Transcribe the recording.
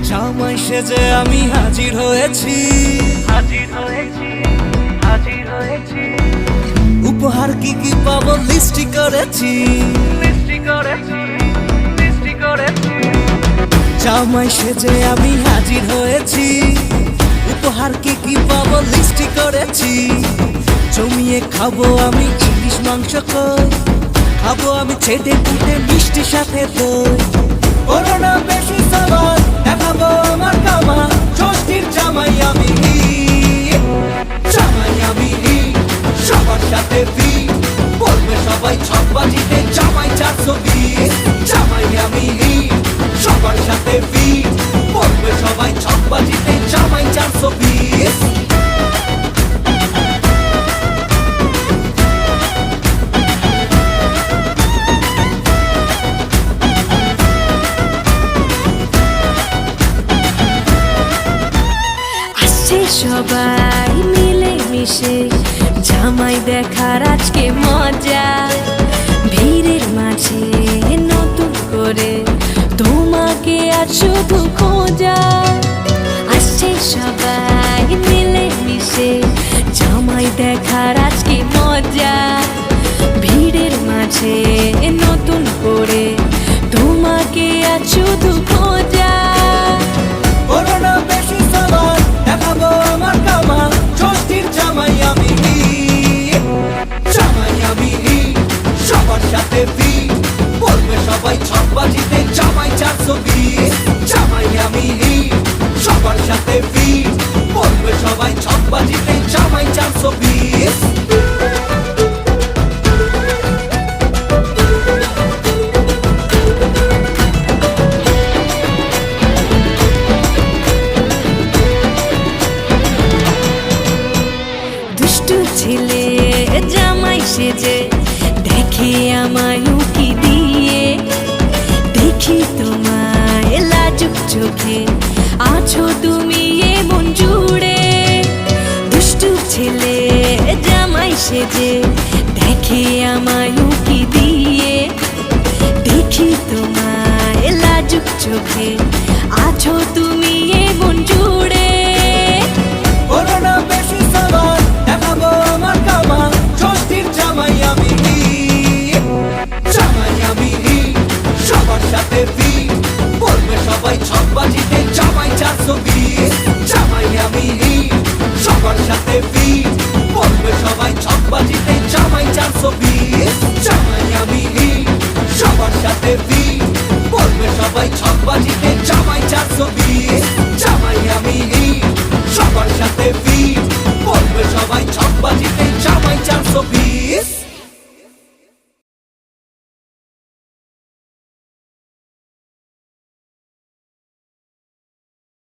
জামাই সেজে আমি হাজির হয়েছি, উপহার কি কি পাবো লিস্টি করেছি। জামাই সেজে আমি হাজির হয়েছি, উপহার কি কি পাবো লিস্টি করেছি। জমিয়ে খাবো আমি ইলিশ মাংস কই, খাবো আমি ছেটে পুটে মিষ্টি সাথে দই। করোনা বেশি সাবান দেখাবো আমার কামা, ষষ্ঠীর জামাই আমি, জামাই আমি সবার সাথে ফি, বলবে সবাই ছকবাজিতে জামাই 420। জামাই আমি সবার সাথে ফি, বলবে সবাই ছকবাজিতে জামাই 420। সবাই মিলে মিশে জামাই দেখার আজকে মজা, ভিড়ের মাঝে নতুন করে তোমাকে আজ শুধু খোঁজা। আসছে সবাই মিলে মিশে জামাই দেখার আজকে মজা, ভিড়ের মাঝে নতুন করে তোমাকে আজ শুধু খোঁজা। করোনা বেশি সাবান দেখাবো আমার কামা, ষষ্ঠীর জামাই আমি, জামাই আমি সবার সাথে ফি, বলবে সবাই ছকবাজিতে জামাই 420। জামাই আমি সবার সাথে ফি, বলবে সবাই ছকবাজিতে জামাই 420। ছেলে জামাই সেজে দেখে আমায় উকি দিয়ে, দেখি তোমায় লাজুক চোখে আছো তুমি এমন জুড়ে। দুষ্টু ছেলে জামাই সেজে দেখে আমায় উকি দিয়ে, দেখি তোমায় লাজুক চোখে আছো তুমি এমন জুড়ে। করোনা বেশি সাবান দেখাবো আমার কামা, ষষ্ঠীর জামাই আমি, জামাই আমি সবার সাথে ফি, বলবে সবাই ছকবাজিতে জামাই 420। জামাই আমি সবার সাথে ফি, বলবে সবাই ছকবাজিতে জামাই 420। জামাই আমি সবার সাথে ফি,